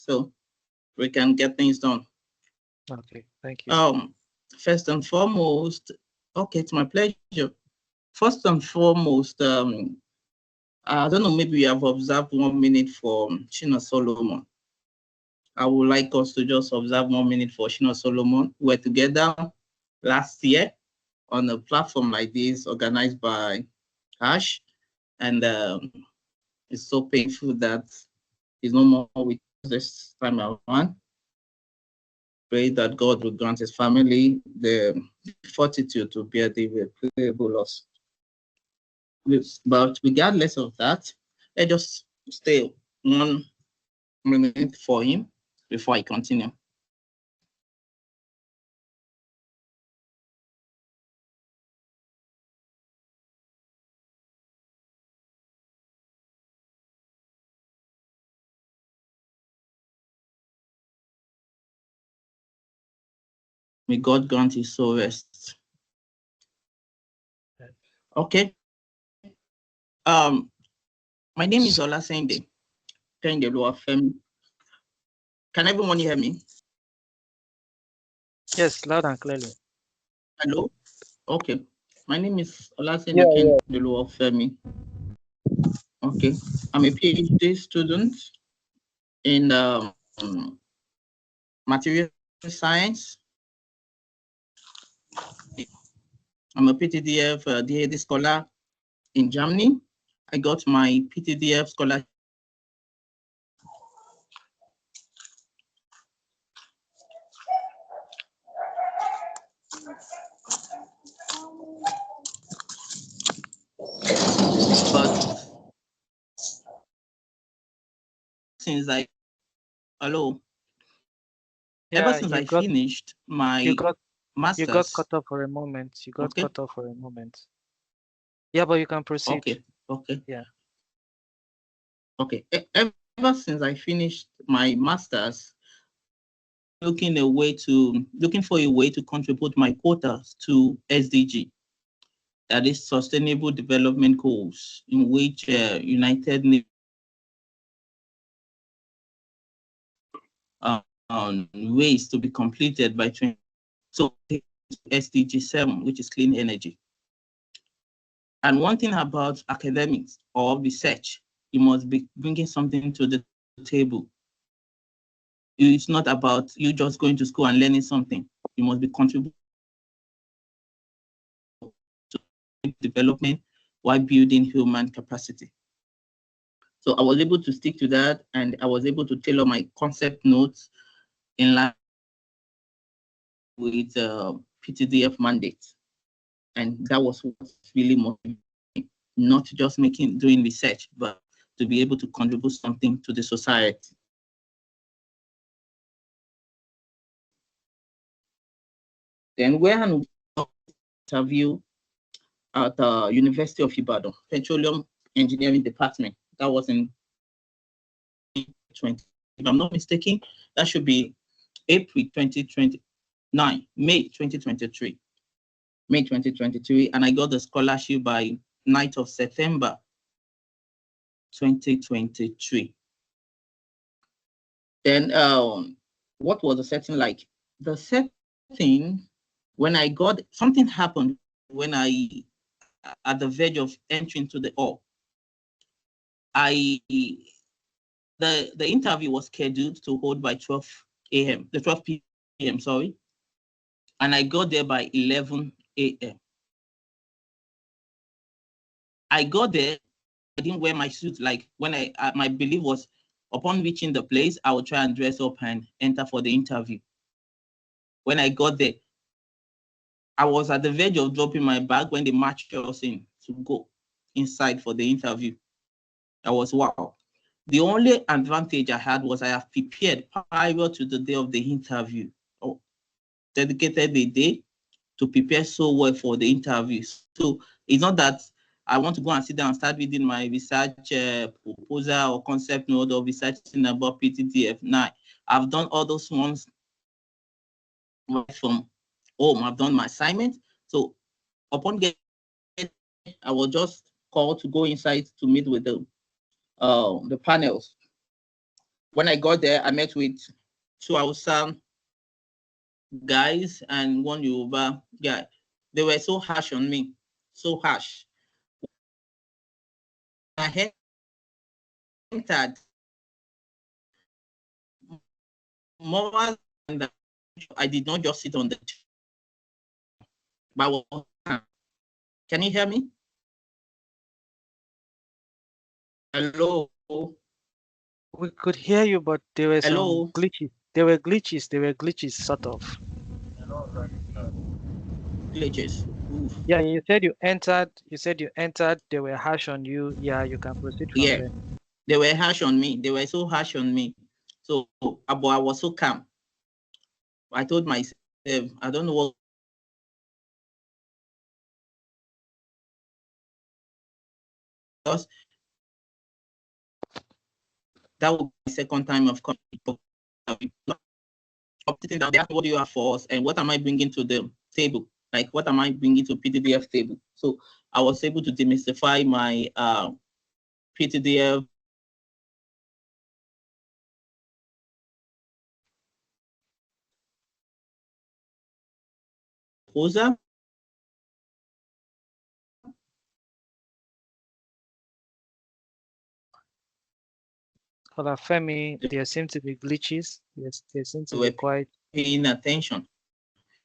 so we can get things done. Okay, thank you. First and foremost, okay, it's my pleasure. First and foremost, I don't know, maybe you have observed 1 minute for Chino Solomon. I would like us to just observe 1 minute for Chino Solomon. We're together last year on a platform like this organized by Ash, and it's so painful that he's no more with us this time around. Pray that God will grant his family the fortitude to bear the irreparable loss. But regardless of that, let's just stay 1 minute for him before I continue. May God grant his soul rest. Okay. My name is Olaseinde, Kehinde Femi. Can everyone hear me? Yes, loud and clearly. Hello? Okay. My name is Olaseinde Kehinde Femi. Okay. I'm a PhD student in material science. I'm a PTDF DAD scholar in Germany. I got my PTDF scholarship. But since I finished my master's. You got cut off for a moment. Cut off for a moment. Yeah, but you can proceed. Okay. Yeah. Okay. Ever since I finished my master's, looking for a way to contribute my quotas to SDG, that is Sustainable Development Goals, in which United Nations ways to be completed by 20. So SDG 7, which is clean energy. And one thing about academics or research, you must be bringing something to the table. It's not about you just going to school and learning something. You must be contributing to development while building human capacity. So I was able to stick to that, and I was able to tailor my concept notes in line with PTDF mandate. And that was what really motivated me, not just doing research, but to be able to contribute something to the society. Then where an interview at the University of Ibadan, Petroleum Engineering Department. That was in 2020. If I'm not mistaken, that should be April 2029, May 2023. May 2023, and I got the scholarship by 9th of September 2023. Then what was the setting like? The setting, when I got, something happened when I, at the verge of entering to the hall. The interview was scheduled to hold by 12 p.m., sorry. And I got there by 11 a.m. I got there, I didn't wear my suit. Like when my belief was upon reaching the place, I would try and dress up and enter for the interview. When I got there, I was at the verge of dropping my bag when they marched us in to go inside for the interview. I was wow. The only advantage I had was I have prepared prior to the day of the interview. Dedicated a day to prepare so well for the interviews. So it's not that I want to go and sit down and start reading my research proposal or concept note or researching about PTDF. Now, I've done all those ones right from home. I've done my assignment. So upon getting, I was just called to go inside to meet with the panels. When I got there, I met with 2 Hausa guys and 1 Yoruba guy. They were so harsh on me, so harsh. I entered more than that. I did not just sit on the chair. But can you hear me? Hello? We could hear you, but there were some Hello? glitches. There were glitches, sort of. Glitches. Oof. Yeah, you said you entered, they were harsh on you. Yeah, you can proceed from Yeah, there. they were harsh on me. They were so harsh on me. So, but I was so calm. I told myself, I don't know what. Because that will be the second time of coming. They asked what do you have for us and what am I bringing to the table? Like, what am I bringing to PTDF table? So I was able to demystify my PTDF proposal. Femi, there seem to be glitches. Yes, there seem to They be were quite. paying attention.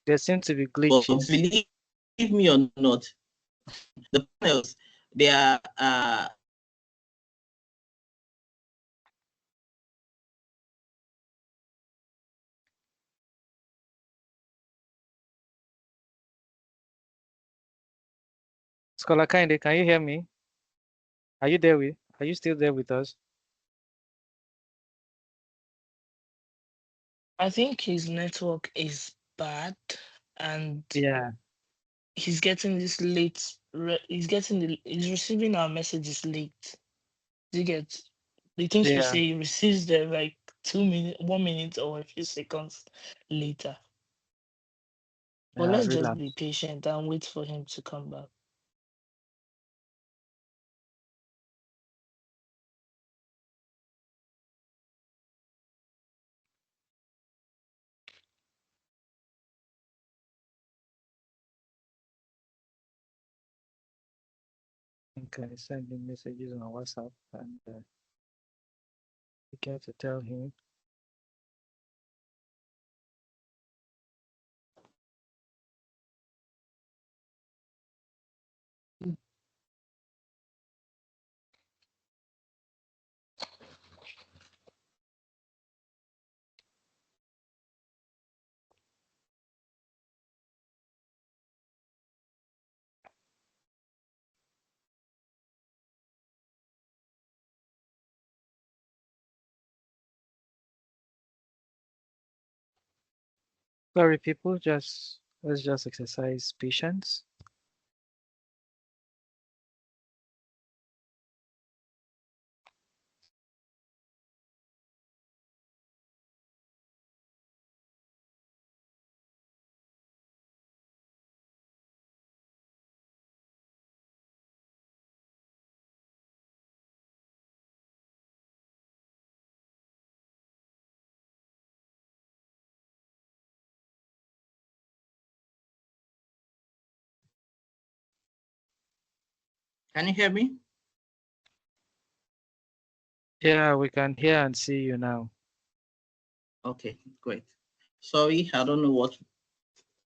There seem to be But glitches. believe me or not, the panels, they are Scholar Kehinde, can you hear me? Are you there with? Are you still there with us? I think his network is bad, and Yeah. he's getting this late. He's receiving our messages late. Do you get the things we Yeah. say? He receives them like 2 minutes, 1 minute, or a few seconds later. But Yeah, let's just be relax. patient and wait for him to come back. Okay, sending messages on WhatsApp and you get to tell him. Sorry, people, let's just exercise patience. can you hear me? Yeah, we can hear and see you now. Okay, great. Sorry, I don't know what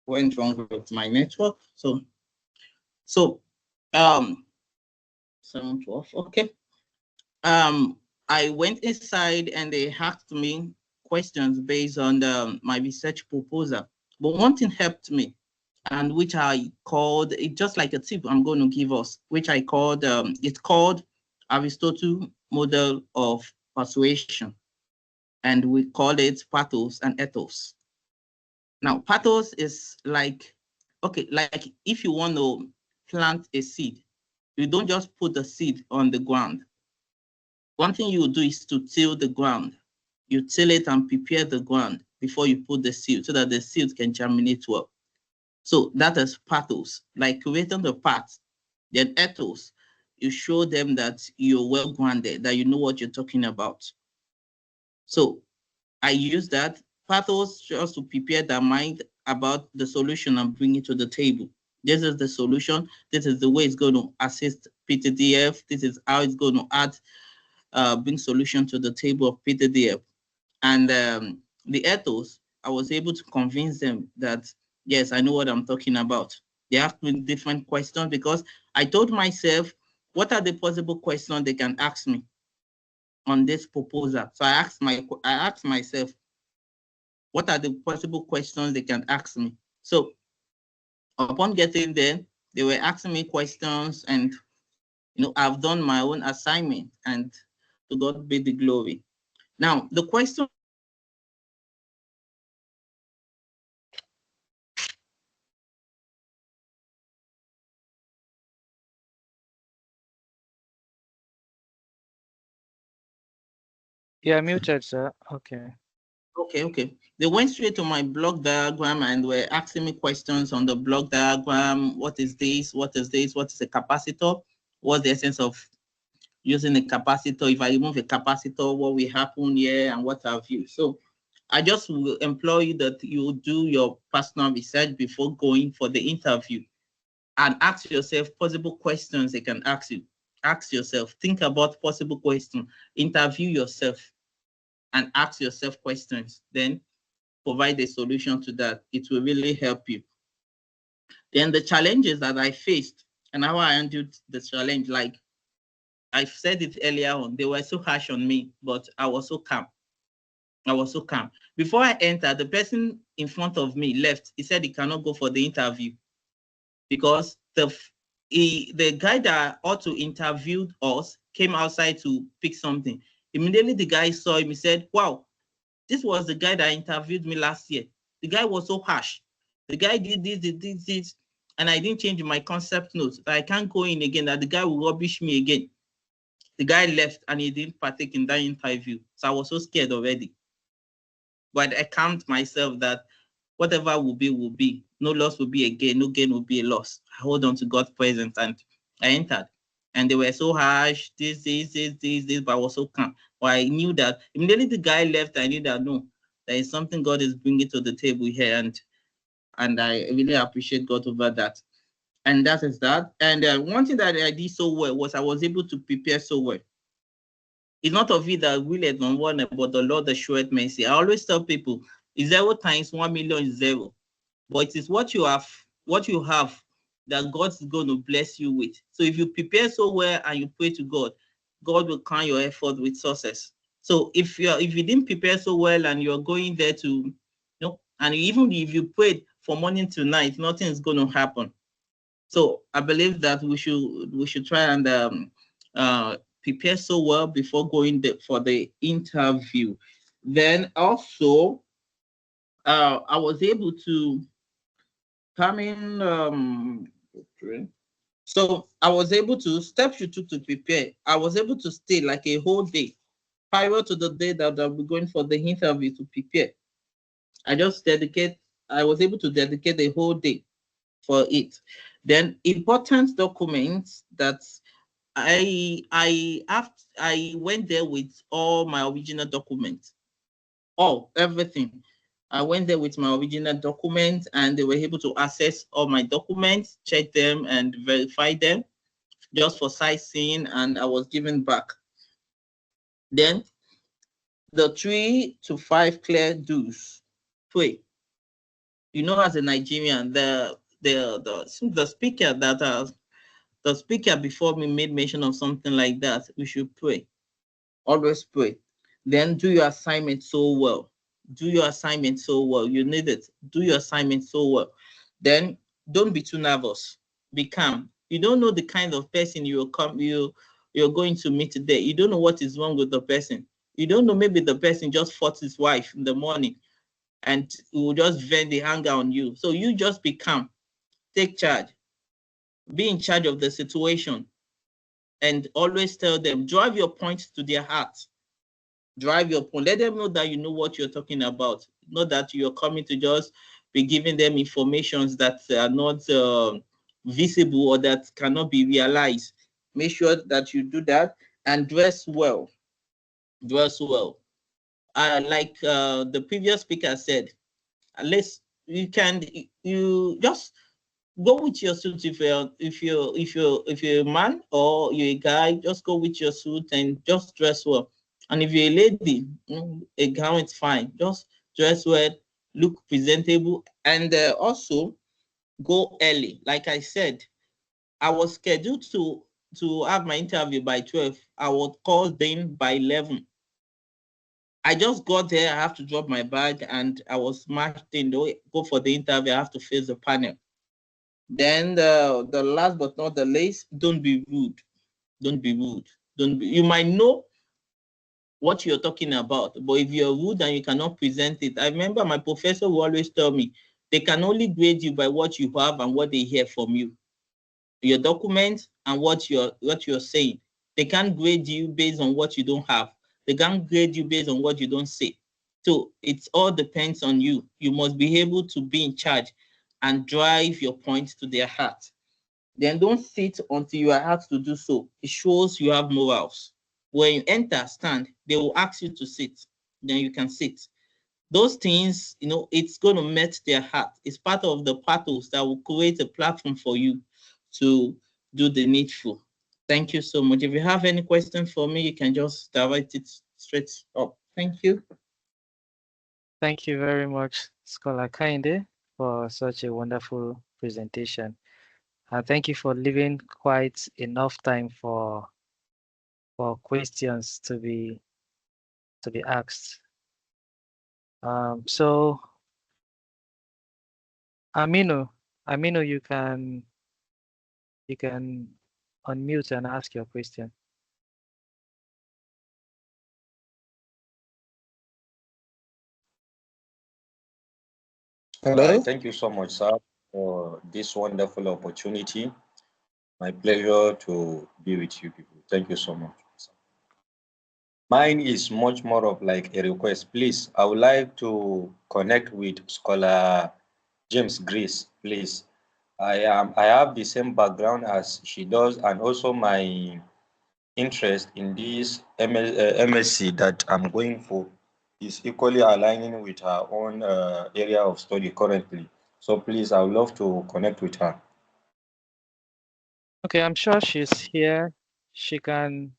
went wrong with my network. So 712. Okay. I went inside and they asked me questions based on my research proposal. But one thing helped me, and which I called it just like a tip I'm going to give us, which I called it's called Aristotle model of persuasion, and we call it pathos and ethos. Now, pathos is like, okay, like if you want to plant a seed, you don't just put the seed on the ground. One thing you do is to till the ground. You till it and prepare the ground before you put the seed so that the seed can germinate well. So that is pathos, like creating the path. Then ethos, you show them that you're well grounded, that you know what you're talking about. So I use that pathos just to prepare their mind about the solution and bring it to the table. This is the solution. This is the way it's going to assist PTDF. This is how it's going to bring solution to the table of PTDF. And the ethos, I was able to convince them that, yes, I know what I'm talking about. They asked me different questions because I told myself, what are the possible questions they can ask me on this proposal? So I asked myself, what are the possible questions they can ask me? So upon getting there, they were asking me questions, and I've done my own assignment, and to God be the glory. Now, the question. Yeah, muted, sir. Okay. Okay. They went straight to my block diagram and were asking me questions on the block diagram. What is this? What is this? What is a capacitor? What's the essence of using a capacitor? If I remove a capacitor, what will happen here and what have you? So I just will employ you that you do your personal research before going for the interview and ask yourself possible questions they can ask you. Ask yourself, think about possible questions, interview yourself and ask yourself questions. Then provide a solution to that. It will really help you. Then the challenges that I faced and how I handled the challenge, like I've said it earlier on, they were so harsh on me, but I was so calm. I was so calm. Before I entered, the person in front of me left. He said he cannot go for the interview because the guy that ought to interview us came outside to pick something. Immediately the guy saw him, he said, wow, this was the guy that interviewed me last year. The guy was so harsh. The guy did this, and I didn't change my concept notes. I can't go in again, that the guy will rubbish me again. The guy left and he didn't partake in that interview. So I was so scared already. But I calmed myself that whatever will be, will be. No loss will be a gain, no gain will be a loss. I hold on to God's presence, and I entered. And they were so harsh, this, but I was so calm. But I knew that immediately the guy left, I knew that no, there is something God is bringing to the table here, and I really appreciate God over that. And that is that. And one thing that I did so well was I was able to prepare so well. It's not of it that willeth not one, but the Lord that showeth mercy. I always tell people, 0 times 1 million is 0. But it is what you have that God's going to bless you with. So if you prepare so well and you pray to God, God will count your effort with success. So if you didn't prepare so well and you're going there to, and even if you prayed from morning to night, nothing is going to happen. So I believe that we should try and prepare so well before going for the interview. Then also, I was able to come in. So I was able to steps you took to prepare. I was able to stay like a whole day prior to the day that I'll be going for the interview to prepare. I was able to dedicate a whole day for it. Then important documents that I went there with all my original documents, everything. I went there with my original documents, and they were able to access all my documents, check them, and verify them just for sightseeing, and I was given back. Then the 3 to 5 clear do's. Pray. As a Nigerian, the speaker before me made mention of something like that. We should pray. Always pray. Then do your assignment so well. Do your assignment so well. You need it. Do your assignment so well. Then don't be too nervous. Be calm. You don't know the kind of person you're going to meet today. You don't know what is wrong with the person. You don't know, maybe the person just fought his wife in the morning and will just vent the anger on you. So you just be calm. Take charge. Be in charge of the situation. And always tell them, drive your point to their heart. Drive your point. Let them know that you know what you're talking about. Not that you're coming to just be giving them informations that are not visible or that cannot be realized. Make sure that you do that and dress well. Dress well. like the previous speaker said, unless you just go with your suit. If you're a man or you're a guy, just go with your suit and just dress well. And if you're a lady, a gown is fine. Just dress well, look presentable, and also go early. Like I said, I was scheduled to have my interview by 12. I was called in by 11. I just got there. I have to drop my bag, and I was marched in. Go for the interview. I have to face the panel. Then the last but not the least, don't be rude. Don't be rude. Don't be. You might know what you're talking about, but if you're rude and you cannot present it, I remember my professor would always tell me they can only grade you by what you have and what they hear from you, your documents and what you're saying. They can't grade you based on what you don't have. They can't grade you based on what you don't say. So it all depends on you. You must be able to be in charge and drive your point to their heart. Then don't sit until you are asked to do so. It shows you have morals. When you enter, stand. They will ask you to sit. Then you can sit. Those things, it's going to melt their heart. It's part of the pathos that will create a platform for you to do the needful. Thank you so much. If you have any question for me, you can just direct it straight up. Thank you. Thank you very much, Scholar Kehinde, for such a wonderful presentation. And thank you for leaving quite enough time for questions to be asked. So Aminu, you can unmute and ask your question. Hello. Thank you so much, sir, for this wonderful opportunity. My pleasure to be with you people. Thank you so much, sir. Mine is much more of like a request. Please, I would like to connect with Scholar James Grace, please. I have the same background as she does, and also my interest in this MSc that I'm going for is equally aligning with her own area of study currently. So please, I would love to connect with her. Okay, I'm sure she's here. She can,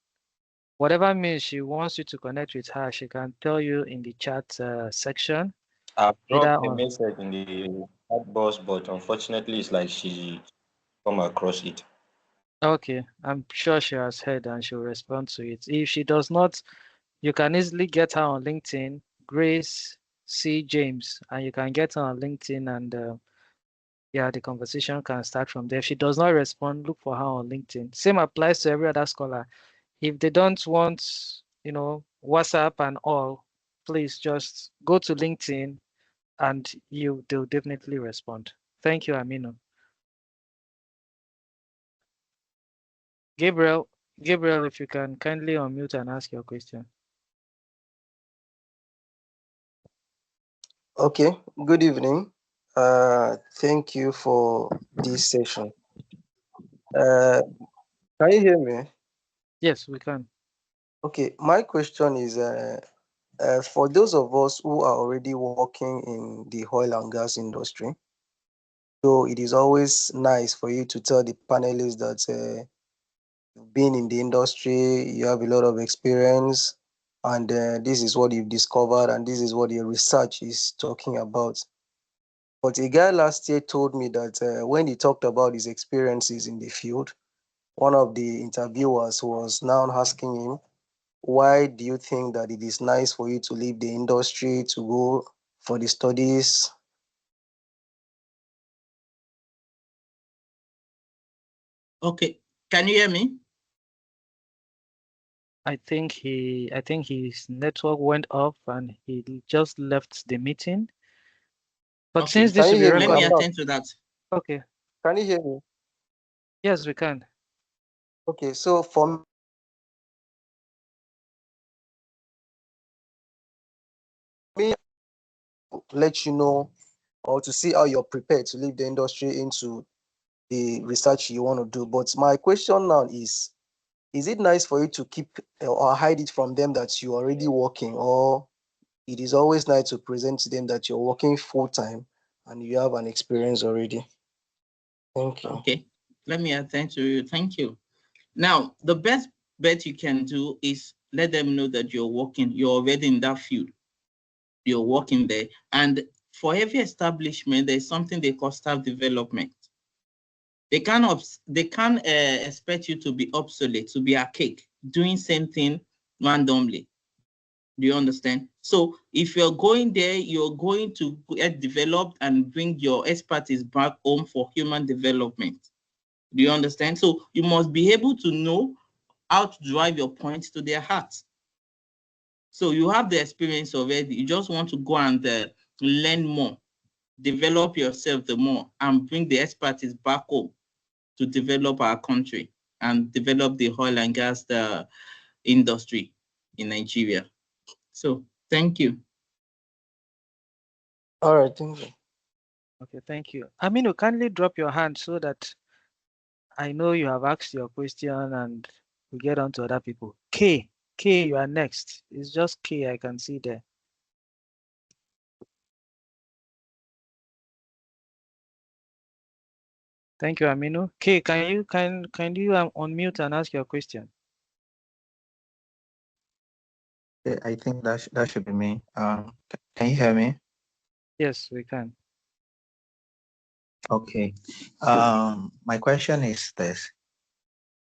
whatever means she wants you to connect with her, she can tell you in the chat section. I've Either dropped a on. message in the chat box, but unfortunately, it's like she come across it. Okay, I'm sure she has heard and she'll respond to it. If she does not, you can easily get her on LinkedIn, Grace C. James, and you can get her on LinkedIn, and yeah, the conversation can start from there. If she does not respond, look for her on LinkedIn. Same applies to every other scholar. If they don't want, WhatsApp and all, please just go to LinkedIn and they'll definitely respond. Thank you, Aminu. Gabriel, if you can kindly unmute and ask your question. Okay, good evening. Thank you for this session. Can you hear me? Yes, we can. Okay, my question is for those of us who are already working in the oil and gas industry, so it is always nice for you to tell the panelists that you've been in the industry, you have a lot of experience, and this is what you've discovered, and this is what your research is talking about. But a guy last year told me that when he talked about his experiences in the field, one of the interviewers was now asking him, why do you think that it is nice for you to leave the industry to go for the studies? Okay, can you hear me? I think his network went off and he just left the meeting. But Okay, since this Can will you be hear me? let me recorded, attend to that. okay. Can you hear me? Yes, we can. Okay, so for me, let you know or to see how you're prepared to leave the industry into the research you want to do. But my question now is it nice for you to keep or hide it from them that you're already working, or it is always nice to present to them that you're working full-time and you have an experience already. Thank you. Okay, let me attend to you. Thank you. Now, the best bet you can do is let them know that you're already in that field. You're working there. And for every establishment, there's something they call staff development. They can't expect you to be obsolete, to be archaic, doing same thing randomly. Do you understand? So if you're going there, you're going to get developed and bring your expertise back home for human development. Do you understand? So you must be able to know how to drive your points to their hearts. So you have the experience already. You just want to go and learn more, develop yourself the more, and bring the expertise back home to develop our country and develop the oil and gas industry in Nigeria. So thank you. All right, thank you. Okay, thank you. Aminu, kindly drop your hand so that I know you have asked your question and we get on to other people. K, you are next. It's just K I can see there. Thank you, Aminu. K, can you unmute and ask your question? I think that should be me. Can you hear me? Yes, we can. Okay. My question is this.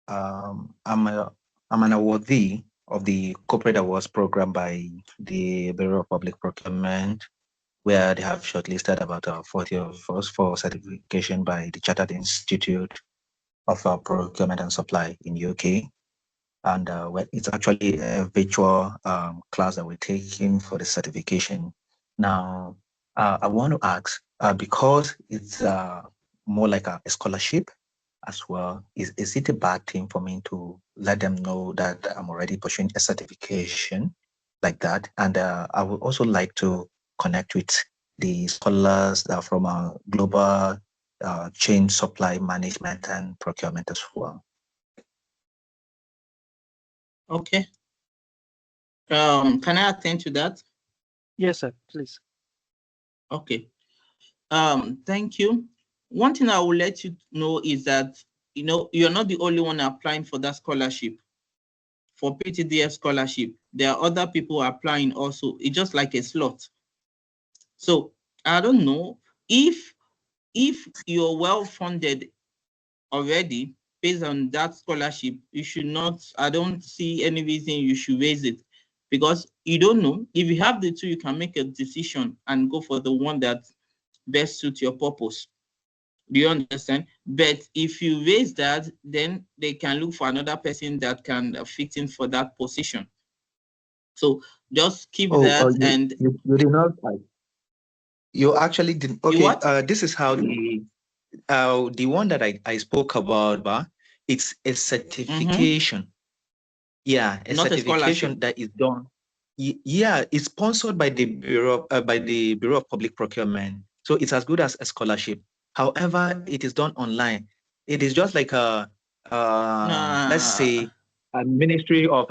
I'm an awardee of the Corporate Awards program by the Bureau of Public Procurement, where they have shortlisted about 40 of us for certification by the Chartered Institute of Procurement and Supply in UK. And it's actually a virtual class that we're taking for the certification. Now, I want to ask, because it's more like a scholarship as well, is it a bad thing for me to let them know that I'm already pursuing a certification like that? And I would also like to connect with the scholars that are from global chain supply management and procurement as well. Okay. Can I attend to that? Yes, sir, please. Okay. Thank you. One thing I will let you know is that, you're not the only one applying for that scholarship, for PTDF scholarship. There are other people applying also. It's just like a slot. So I don't know if you're well funded already based on that scholarship, you should not, I don't see any reason you should raise it, because you don't know. If you have the two, you can make a decision and go for the one that best suits your purpose. Do you understand? But if you raise that, then they can look for another person that can fit in for that position. So just keep that. And you did not like. You actually didn't. Okay. This is how the one that I spoke about, it's a certification. Mm-hmm. Yeah, not certification that is done. Yeah, it's sponsored by the Bureau of Public Procurement. So it's as good as a scholarship. However, it is done online. It is just like let's say a Ministry of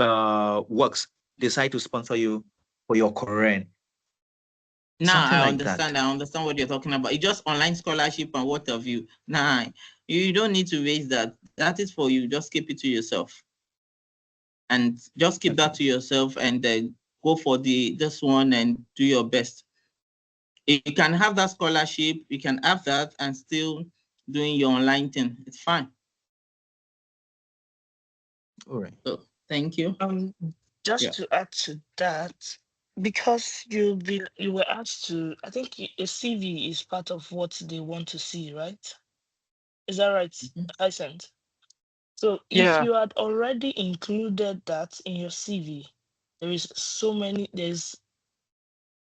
Works decide to sponsor you for your career. Nah, I understand. I understand what you're talking about. It's just online scholarship and what have you. Nah, you don't need to raise that. That is for you. Just keep it to yourself. And just keep that to yourself, and then go for this one and do your best. You can have that scholarship, you can have that and still doing your online thing. It's fine. All right. So thank you. Just to add to that, because you were asked to, I think a CV is part of what they want to see, right? Is that right, Hyacinth? So if you had already included that in your CV, there's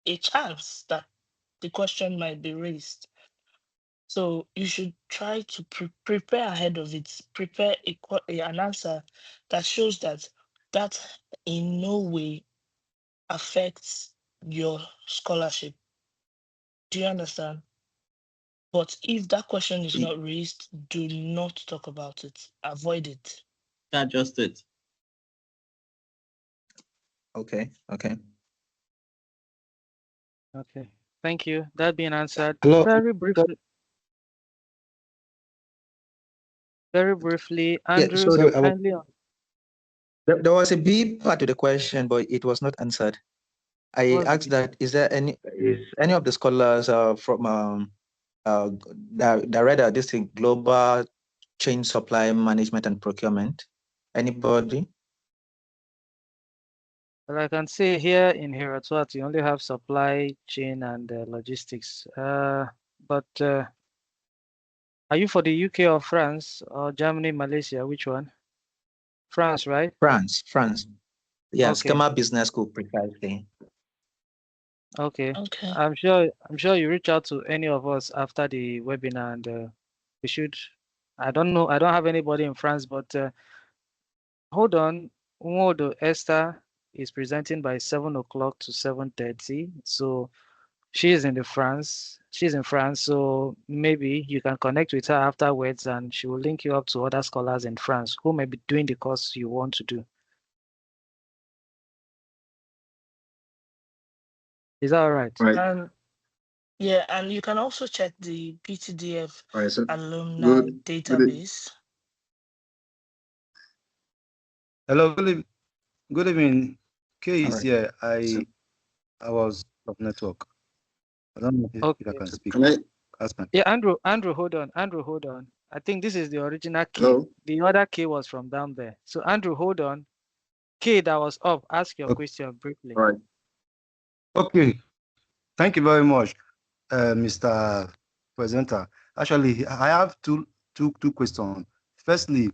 a chance that the question might be raised. So you should try to prepare ahead of it, prepare an answer that shows that in no way affects your scholarship. Do you understand? But if that question is not raised, do not talk about it. Avoid it. Just it. Okay. Okay. Thank you. That being answered. Hello. Very briefly. Very briefly, Yeah, Andrew, sorry, kindly. there was a B part to the question, but it was not answered. I What's the asked that is any of the scholars from that read this thing, global chain supply management and procurement? Anybody? Well, I can say here in Heratwat, you only have supply chain and logistics. But are you for the UK or France or Germany, Malaysia? Which one? France, right? France. Yeah, Okay. Schema Business School precisely. Okay. Okay. I'm sure you reach out to any of us after the webinar, and we should. I don't know. I don't have anybody in France, but hold on. Umodo Esther is presenting by 7 o'clock to 7:30. So she's in France, so maybe you can connect with her afterwards and she will link you up to other scholars in France who may be doing the course you want to do. Is that all right? And yeah, and you can also check the PTDF So alumni good. database. Hello, good evening. K is All right. here. So, I was of network. I don't know if I Okay. can speak. Can I? Yeah, Andrew, hold on. I think this is the original K. Hello? The other K was from down there. So Andrew, hold on. K that was up, ask your Okay. question briefly. All right. Okay. Thank you very much, Mr. Presenter. Actually, I have two questions. Firstly,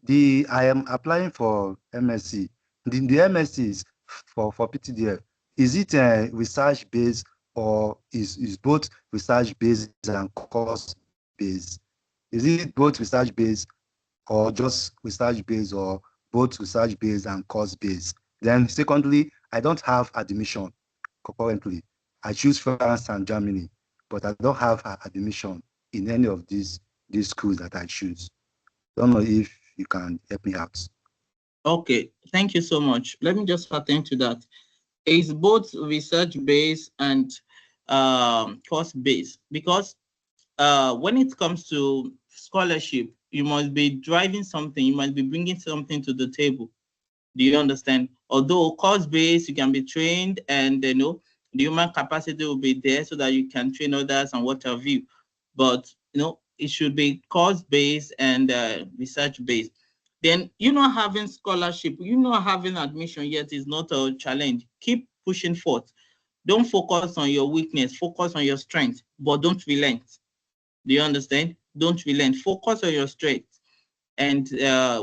I am applying for MSc. The MSc is for PTDF. Is it research based or is both research based and course based? Is it both research based or just research based or both research based and course based? Then secondly, I don't have admission currently. I choose France and Germany, but I don't have admission in any of these schools that I choose. Don't know if you can help me out. Okay, thank you so much. Let me just attend to that. It's both research-based and course-based, because when it comes to scholarship, you must be driving something, you must be bringing something to the table. Do you understand? Although course-based, you can be trained, and the human capacity will be there so that you can train others and what have you. But it should be course-based and research-based. Then not having scholarship, not having admission yet is not a challenge. Keep pushing forth. Don't focus on your weakness, focus on your strength, but don't relent. Do you understand? Don't relent. Focus on your strength. And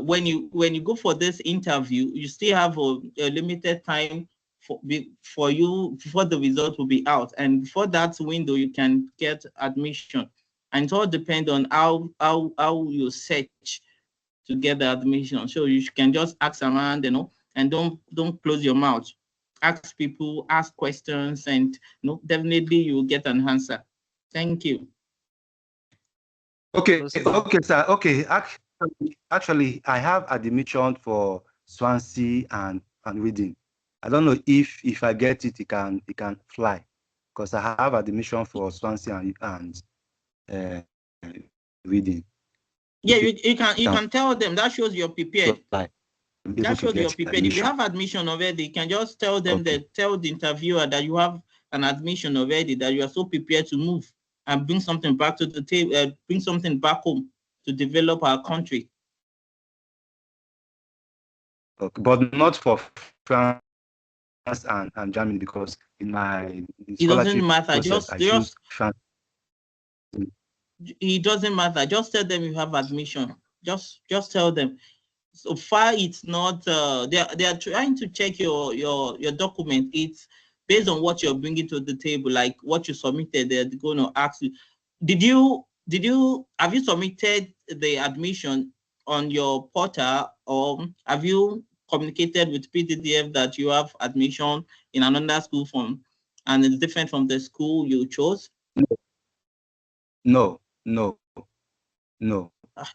when you go for this interview, you still have a limited time for you before the result will be out. And before that window, you can get admission. And it all depends on how you search to get the admission. So you can just ask around, and don't close your mouth. Ask people, ask questions, and definitely you will get an answer. Thank you. Okay, sir. Okay, actually, I have admission for Swansea and Reading. I don't know if I get it, it can fly, because I have admission for Swansea and Reading. Yeah, you can tell them. That shows you're prepared. That shows you're prepared. If you have admission already, you can just tell them tell the interviewer that you have an admission already, that you are so prepared to move and bring something back to the table, bring something back home to develop our country. Okay, but not for France and Germany, because in my It doesn't matter. process, I choose France. It doesn't matter. Just tell them you have admission. Just tell them. So far, it's not. They are trying to check your document. It's based on what you're bringing to the table, like what you submitted. They're going to ask you. Have you submitted the admission on your portal, or have you communicated with PTDF that you have admission in another school and it's different from the school you chose? No.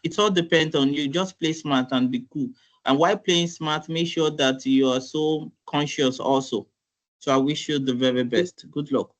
It all depends on you. Just play smart and be cool. And while playing smart, make sure that you are so conscious also. So I wish you the very best. Good luck.